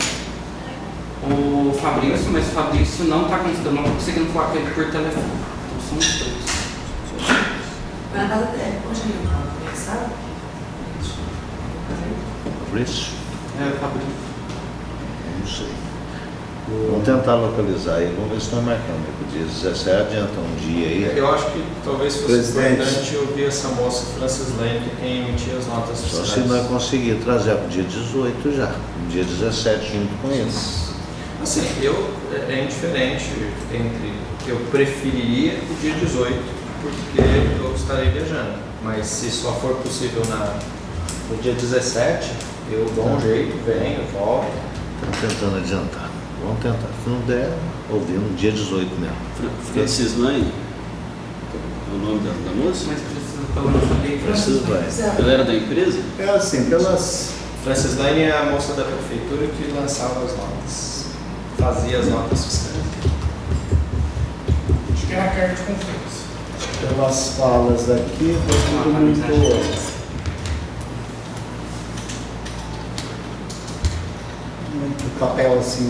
Speaker 2: o Fabrício, mas o Fabrício não está conseguindo falar com ele por telefone. Então são os três.
Speaker 10: Vai na casa dele, hoje
Speaker 1: Fabrício?
Speaker 2: É, Fabrício.
Speaker 1: Não sei. Vamos tentar localizar aí, vamos ver se nós marcamos aí pro dia 17, adianta um dia aí.
Speaker 3: Eu acho que talvez fosse
Speaker 7: Presidente.
Speaker 3: importante ouvir essa moça Francis Lane, que é quem emitia as notas
Speaker 1: Só
Speaker 3: fiscais.
Speaker 1: se nós conseguir trazer pro dia 18 já, no dia 17 junto com eles.
Speaker 3: Assim, é indiferente entre. Eu preferiria o dia 18, porque eu estarei viajando. Mas se só for possível no dia 17, eu dou um jeito, venho, volto.
Speaker 1: Estamos tentando adiantar. Vamos tentar. Se não der, ouvimos no dia 18 mesmo.
Speaker 4: Francis Lane, é o nome da moça?
Speaker 2: Mas precisa pelo menos saber.
Speaker 1: Preciso vai.
Speaker 4: Ela era da empresa?
Speaker 7: É assim, pelas...
Speaker 3: Francis Lane é a moça da prefeitura que lançava as notas, fazia as notas fiscais.
Speaker 10: Acho que é a carta de confiança.
Speaker 7: Pelas falas aqui, foi tudo muito papel assim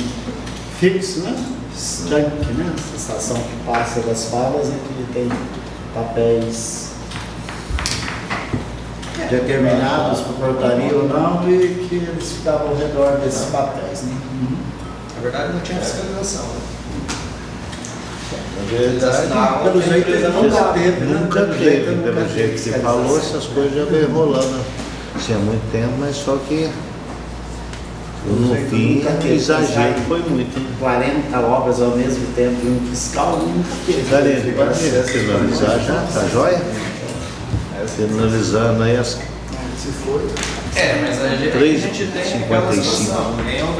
Speaker 7: fixo, né? Estanque, né? A sensação que passa das falas é que tem papéis determinados por portaria ou não e que eles ficavam ao redor desses papéis, né?
Speaker 3: Na verdade, não tinha fiscalização. Né?
Speaker 1: Na verdade,
Speaker 7: Pelo jeito ele nunca teve, né?
Speaker 1: nunca
Speaker 7: Pelo jeito,
Speaker 1: teve,
Speaker 7: nunca
Speaker 1: pelo
Speaker 7: teve
Speaker 1: jeito que você falou,
Speaker 7: fiscalização.
Speaker 1: essas coisas já vem rolando assim, há muito tempo, mas só que no fim
Speaker 7: Nunca
Speaker 1: o
Speaker 7: teve
Speaker 1: exagero
Speaker 7: fiscal.
Speaker 1: foi muito. Né?
Speaker 7: 40 obras ao mesmo tempo e um fiscal nunca teve.
Speaker 1: Karine, pode finalizar já, tá joia? Finalizando aí as
Speaker 3: É, mas a gente tem aquela
Speaker 1: 3h55.
Speaker 3: situação.